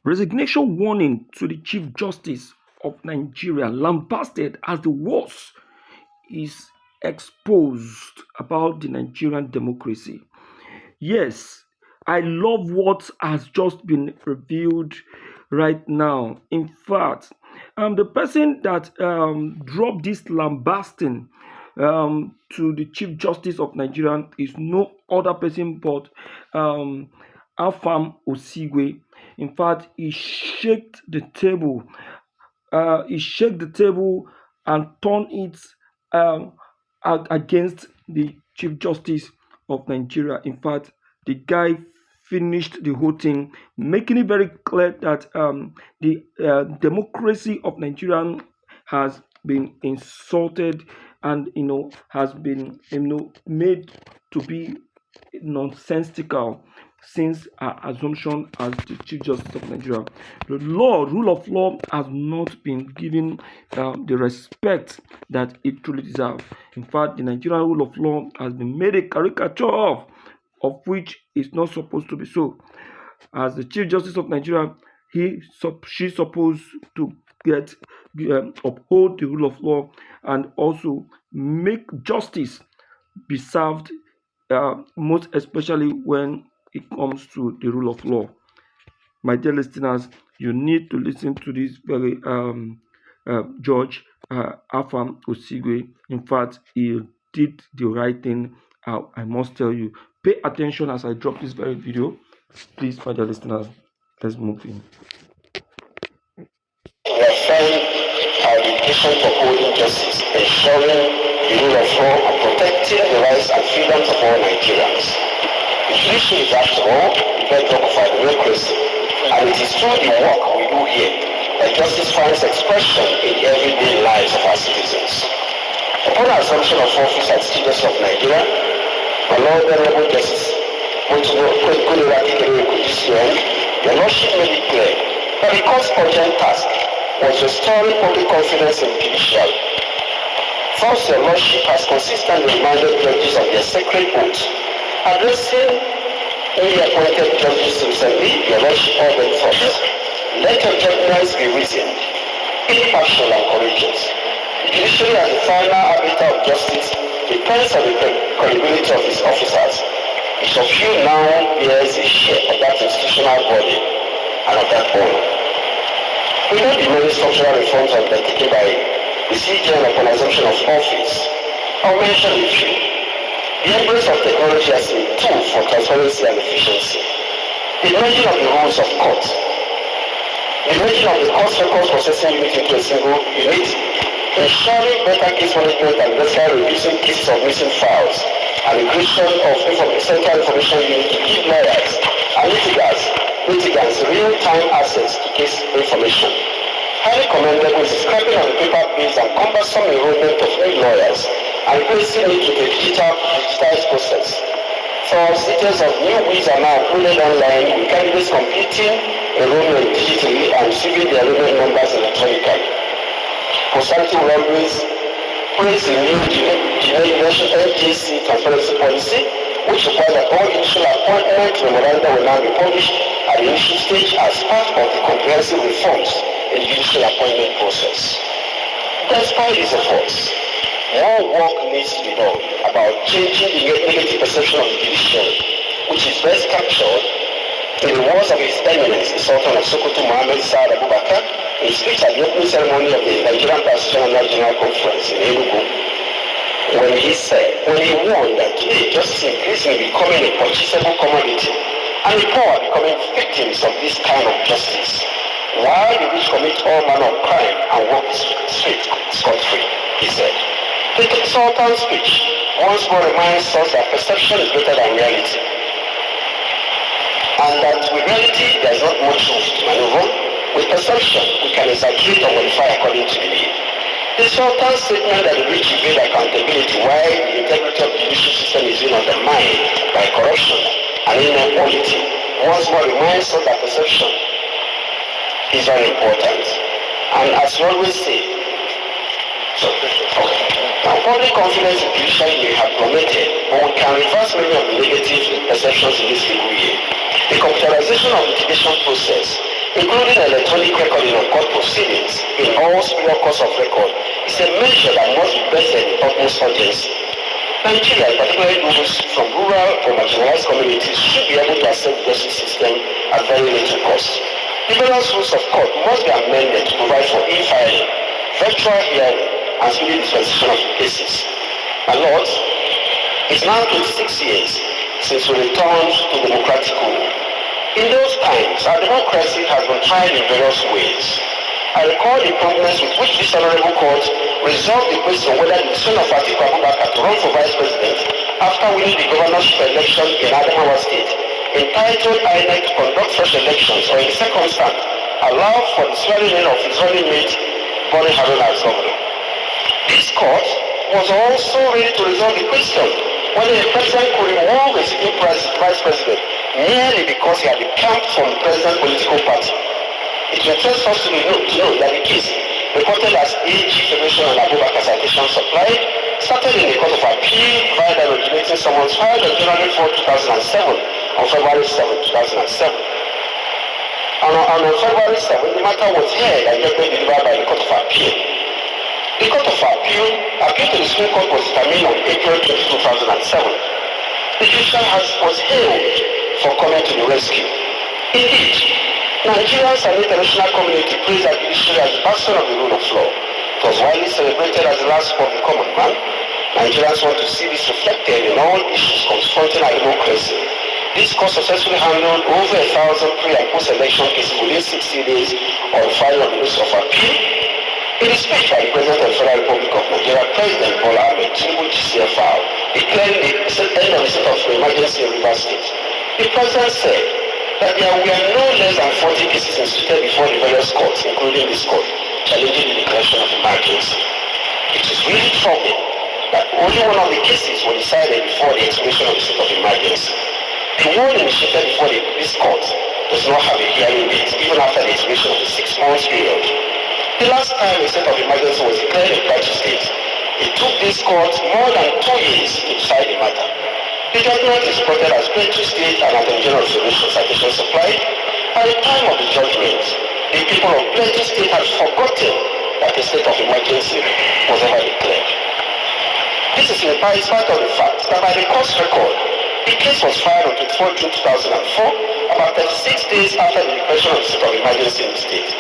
Resignation warning to the Chief Justice of Nigeria, Lämbästéd, as the worst is exposed about the Nigerian democracy. Yes, I love what has just been revealed right now. In fact, the person that dropped this lambasting to the Chief Justice of Nigeria is no other person but Afam Osigwe. In fact, he shook the table. He shook the table and turned it um, against the Chief Justice of Nigeria. In fact, the guy finished the whole thing, making it very clear that the democracy of Nigeria has been insulted and has been made to be nonsensical since our assumption as the Chief Justice of Nigeria. The rule of law, has not been given the respect that it truly deserves. In fact, the Nigerian rule of law has been made a caricature of which is not supposed to be so. As the Chief Justice of Nigeria, she's supposed to get uphold the rule of law and also make justice be served, most especially when it comes to the rule of law. My dear listeners, you need to listen to this very Judge Afam Osigwe. In fact, he did the right thing. I must tell you, pay attention as I drop this very video. Please, my dear listeners, let's move in. We affirm our dedication to upholding justice, ensuring the rule of law, and protecting the rights and freedoms of all Nigerians. The judiciary is, after all, the bedrock of our democracy, and it is through the work we do here that justice finds expression in the everyday lives of our citizens. Upon our assumption of office as Chief Justice of Nigeria, my Lord Honorable Justice Your Lordship made it clear that the court's urgent task was restoring public confidence in the judiciary. First, Your Lordship has consistently reminded judges of their sacred oath. Addressing newly appointed judges recently, Your Lordship ordered first, let your judgments be reasoned, impartial and courageous. The judiciary as the final arbiter of justice depends on the credibility of its officers. Each of you now bears a share of that institutional body and of that honor. We know the many structural reforms undertaken by the CJN upon assumption of office. I'll mention a few. The embrace of technology as a tool for transparency and efficiency. The merging of the rules of court. The merging of the court's records processing unit into a single unit. Ensuring better case management and better reducing cases of missing files. And the creation of central information unit to give lawyers and litigants real-time access to case information. Highly commendable is scrapping of the paper-based and cumbersome enrollment of new lawyers and replacing it with a digitized process. For details of new wills are now uploaded online with candidates completing enrollment digitally and receiving their enrollment numbers electronically. Consulting will always praise the new generation NJC transparency policy, which requires that all initial appointment memoranda will now be published at the initial stage as part of the comprehensive reforms in the judicial appointment process. Despite these efforts, more work needs to be done about changing the negative perception of the judiciary, which is best captured in the words of His Eminence, the Sultan of Sokoto Mohammed Saad Abubakar, in his speech at the opening ceremony of the Nigerian National General Conference in Enugu, when he warned that today justice is increasingly becoming a purchasable commodity, and the poor are becoming victims of this kind of justice, while the rich commit all manner of crime and walk straight scot-free, he said. The Sultan's speech once more reminds us that perception is greater than reality, and that with reality there is not much room to maneuver. With perception, we can exaggerate or modify according to the need. The Sultan's statement that the rich evade accountability while the integrity of the judicial system is being undermined by corruption and inequality once more reminds us that perception is very important. And as we always say, now public confidence in judiciary may have plummeted, but we can reverse many of the negative perceptions in this legal year. The computerization of the litigation process including electronic recording of court proceedings in all superior courts of record, is a measure that must be better in utmost urgency. Nigeria, particularly those from rural or marginalized communities, should be able to access the justice system at very little cost. The various rules of court must be amended to provide for e-filing, virtual hearing, and speedy dispensation of cases. My lords, it's now 26 years since we returned to democratic rule. In those times, our democracy has been tried in various ways. I recall the promptness with which this honorable court resolved the question whether the decision of Atiku Abubakar to run for vice president after winning the governorship election in Adamawa State entitled INEC to conduct fresh elections or in circumstance allow for the swearing in of his running mate, Boni Haruna as governor. This court was also ready to resolve the question whether a president could remove a sitting vice president merely because he had decamped from the president's political party. It interests us to know that the case, reported as AG Federation and Abubakar citation supplied, started in the Court of Appeal via the originating summons filed on January 4, 2007 on February 7, 2007. On February 7, the matter was heard and judgment delivered by the Court of Appeal. The Court of Appeal to the Supreme Court was determined on April 20, 2007. The judicial house was hailed for coming to the rescue. Indeed, Nigerians and the international community praised the judiciary as the bastion of the rule of law. It was widely celebrated as the last hope of the common man. Nigerians want to see this reflected in all issues confronting our democracy. This court successfully handled over 1,000 pre- and post-election cases within 60 days on filing of the notice of appeal. In a speech by the President of the Federal Republic of Nigeria, President Bola Ahmed Tinubu GCFR, declaring the end of the state of emergency in Rivers State, the President said that there were no less than 40 cases instituted before the various courts, including this court, challenging the declaration of emergency. It is really troubling that only one of the cases were decided before the expiration of the state of emergency. The one initiated before this court does not have a hearing date, even after the expiration of the 6 months period. The last time a state of emergency was declared in Plateau State, it took this court more than 2 years to decide the matter. The judgment is quoted as Plateau State and Attorney General Solution citation supplied. At the time of the judgment, the people of Plateau State had forgotten that a state of emergency was ever declared. This is in spite of the fact that by the court's record, the case was filed on 24 June 2004, about 36 days after the declaration of the state of emergency in the state,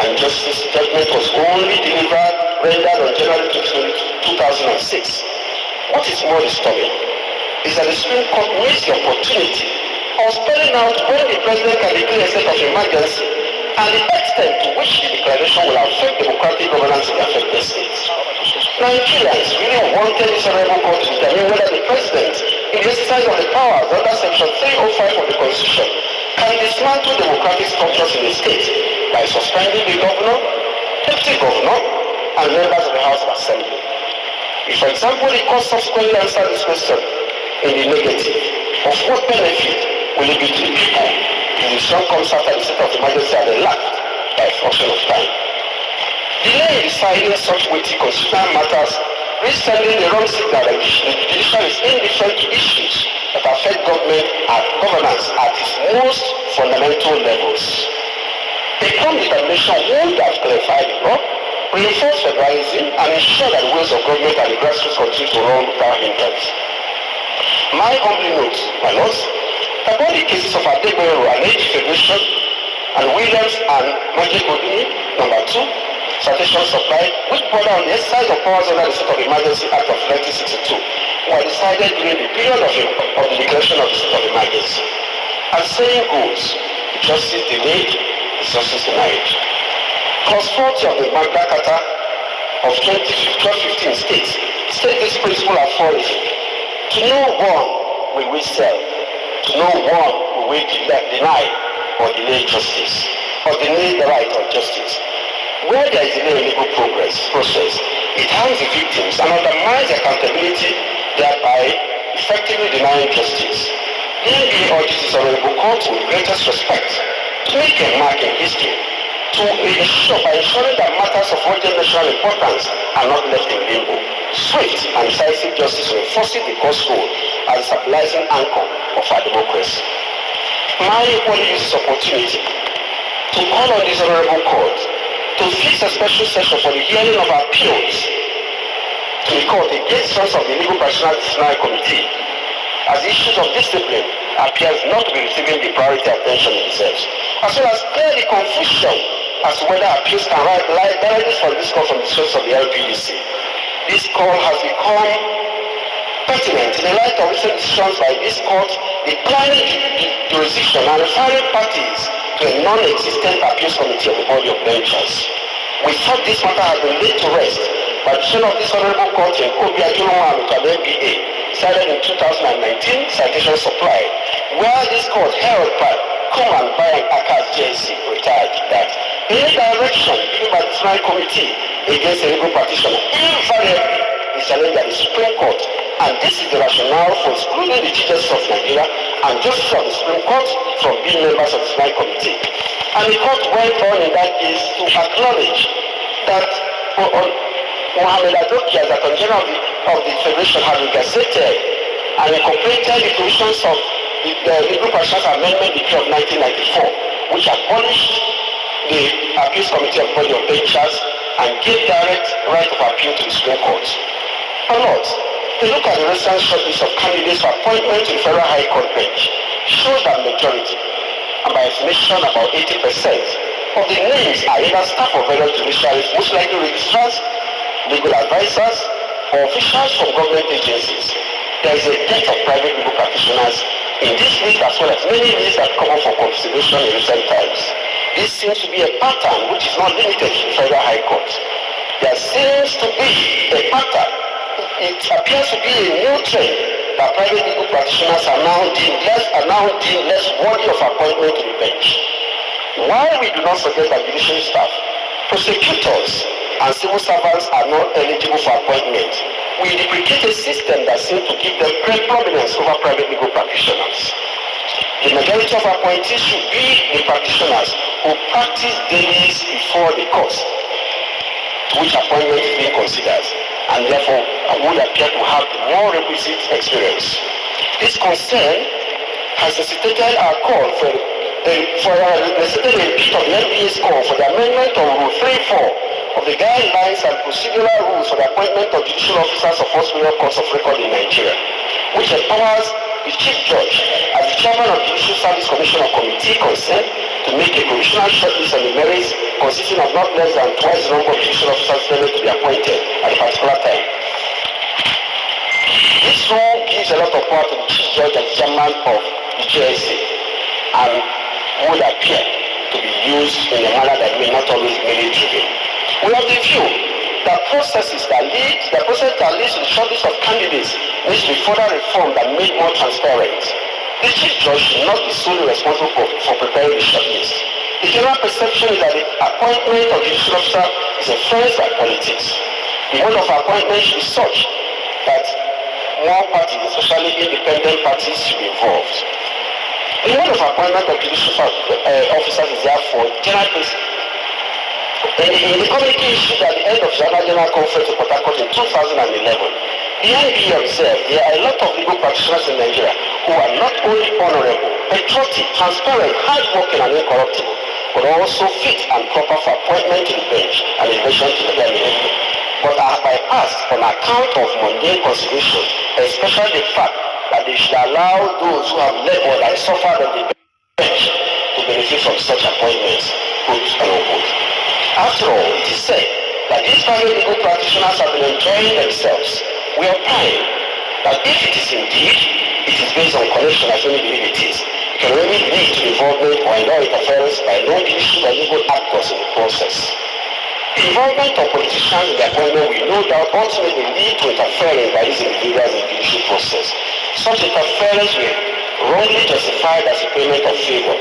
and justice judgment was only rendered on January 2006. What is more disturbing is that the Supreme Court missed the opportunity of spelling out when the President can declare a state of emergency and the extent to which the declaration will affect democratic governance in the affected states. Nigerians really wanted this honorable court to determine whether the President, in the exercise of the powers under Section 305 of the Constitution, can dismantle democratic structures in the state by suspending the governor, deputy governor, and members of the House of Assembly. If, for example, the court subsequently answered this question in the negative, of what benefit will it be to the people if the decision comes after the state of emergency and they lacked by a fraction of time? Delay in deciding such weighty constitutional matters risks sending the wrong signal that the judiciary is indifferent to issues that affect governance at its most fundamental levels. A prompt determination would have clarified the law, reinforce federalism, and ensure that the wheels of government and the grassroots continue to run without hindrance. My humble note, my lords, that all the cases of Adegbero and AG Federation and Williams and Magic Oduni, number 2, citation supplied, which border on the exercise of powers under the State of Emergency Act of 1962, were decided during the period of the declaration of the state of emergency. As saying goes, justice delayed is justice denied. Clause 40 of the Magna Carta of 1215 states this principle authority. To no one will we sell, to no one will we deny or delay justice, or delay the right of justice. Where there is delay in legal process, it harms the victims and undermines accountability, thereby effectively denying justice. The NBA urges this honorable court with greatest respect to make a mark in history, to ensure by ensuring that matters of urgent national importance are not left in limbo. Swift and decisive justice reinforces the court's role as a stabilizing anchor of our democracy. My equally use this opportunity to call on this Honorable Court to fix a special session for the hearing of appeals to the court against members of the Legal Practitioners Disciplinary Committee, as issues of discipline appears not to be receiving the priority attention it deserves, as well as clear the confusion as to whether appeals can lie directly for this court from the source of the LPDC. This call has become pertinent in the light of recent decisions by this court declining jurisdiction and referring parties to a non-existent appeals committee of the body of benchers. We thought this matter had been laid to rest by the decision of this honorable court in Obi Ajulonwa MBA, cited in 2019, citation supplied, where this court held by Kuman by Akas JC retired that any direction given by the disciplinary committee against a legal practitioner invariably is challenged by the Supreme Court, and this is the rationale for excluding the Chief Justice of Nigeria and Justice of the Supreme Court from being members of the disciplinary committee. And the court went on in that case to acknowledge that Mohammed Adoki, as Attorney General of the Federation, had gazetted and incorporated the provisions of the Legal Practitioners Amendment Decree of 1994, which abolished the Appeals Committee of the Body of Benchers and gave direct right of appeal to the Supreme Court. Or not, a look at the recent shortlist of candidates for appointment to the Federal High Court bench shows that majority, and by estimation about 80% of the names are either staff of various judiciaries, most likely registrars, legal advisors, or officials from government agencies. There is a dearth of private legal practitioners in this list, as well as many lists that come up for consideration in recent times. This seems to be a pattern which is not limited to the Federal High Court. There seems to be a pattern. It appears to be a new trend that private legal practitioners are now deemed less worthy of appointment to the bench. While we do not suggest that judiciary staff, prosecutors, and civil servants are not eligible for appointment, we deprecate a system that seems to give them predominance over private legal practitioners. The majority of appointees should be the practitioners who practice daily before the court, to which appointment is being considered, and therefore would appear to have more requisite experience. This concern has necessitated our call for a repeat of the NBA's call for the amendment of Rule 34 of the guidelines and procedural rules for the appointment of judicial officers of all superior courts of record in Nigeria, which empowers the Chief Judge as the Chairman of the Judicial Service Commission or Committee concerned to make a provisional shortlist on the merits consisting of not less than twice the number of judicial officers to be appointed at a particular time. This rule gives a lot of power to the Chief Judge as Chairman of the JSA and would appear to be used in a manner that may not always be merit driven. We have the view that processes that leads to the shortlist of candidates needs to be further reformed and made more transparent. The Chief Judge should not be solely responsible for preparing the shortlist. The general perception is that the appointment of the judicial officer is influenced by politics. The mode of appointment should be such that more parties, especially independent parties, should be involved. The mode of appointment of judicial officers is therefore general principle. In the communique issued at the end of the General Conference of Port Harcourt in 2011, the NBA observed there are a lot of legal practitioners in Nigeria who are not only honorable, patriotic, transparent, hardworking, and incorruptible, but also fit and proper for appointment to the bench and elevation to the level, but are bypassed on account of mundane considerations, especially the fact that they should allow those who have labored and suffered on the bench to benefit from such appointments, quote and unquote. After all, it is said that these private legal practitioners have been enjoying themselves. We opine that if it is indeed, it is based on connection as we believe it is, it can only lead to involvement or no interference by non-judicial or legal actors in the process. The involvement of politicians in the appointment will no doubt ultimately lead to interference by these individuals in the judicial process. Such interference will wrongly justified as a payment of favor.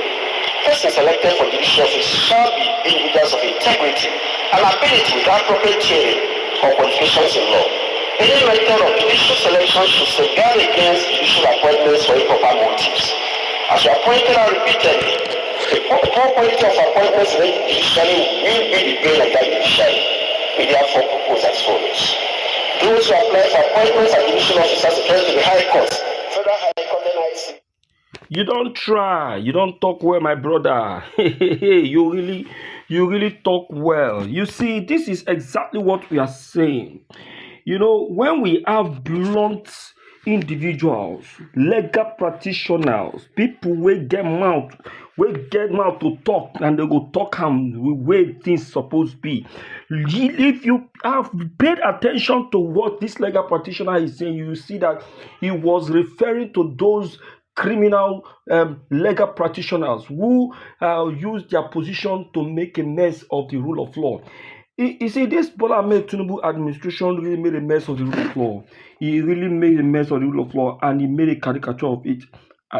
Persons selected for judicial office shall be individuals of integrity and ability with appropriate training or qualifications in law. Any method of judicial selection should safeguard against judicial appointments for improper motives. As we have pointed out repeatedly, the poor quality of appointments in the judiciary will be the bane of that judiciary. We therefore propose as follows. Those who apply for appointments as judicial officers to the High Court, Federal High Court, NIC. You don't try. You don't talk well, my brother. You really talk well. You see, this is exactly what we are saying. When we have blunt individuals, legal practitioners, people wey get mouth to talk, and they go talk am the way things suppose be. If you have paid attention to what this legal practitioner is saying, you see that he was referring to those criminal legal practitioners who use their position to make a mess of the rule of law. You see, this Bola Ahmed Tinubu administration really made a mess of the rule of law. He really made a mess of the rule of law, and he made a caricature of it,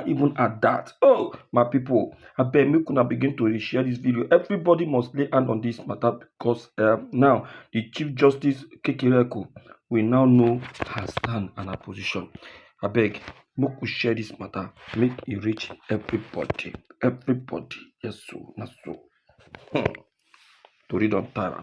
even at that. Oh, my people, I beg make una begin to share this video. Everybody must lay hand on this matter, because now the Chief Justice Kekereekun will now know her stand and her position. I beg, make we share this matter, make it reach everybody. Everybody, yes, so, na so. Tori don tire.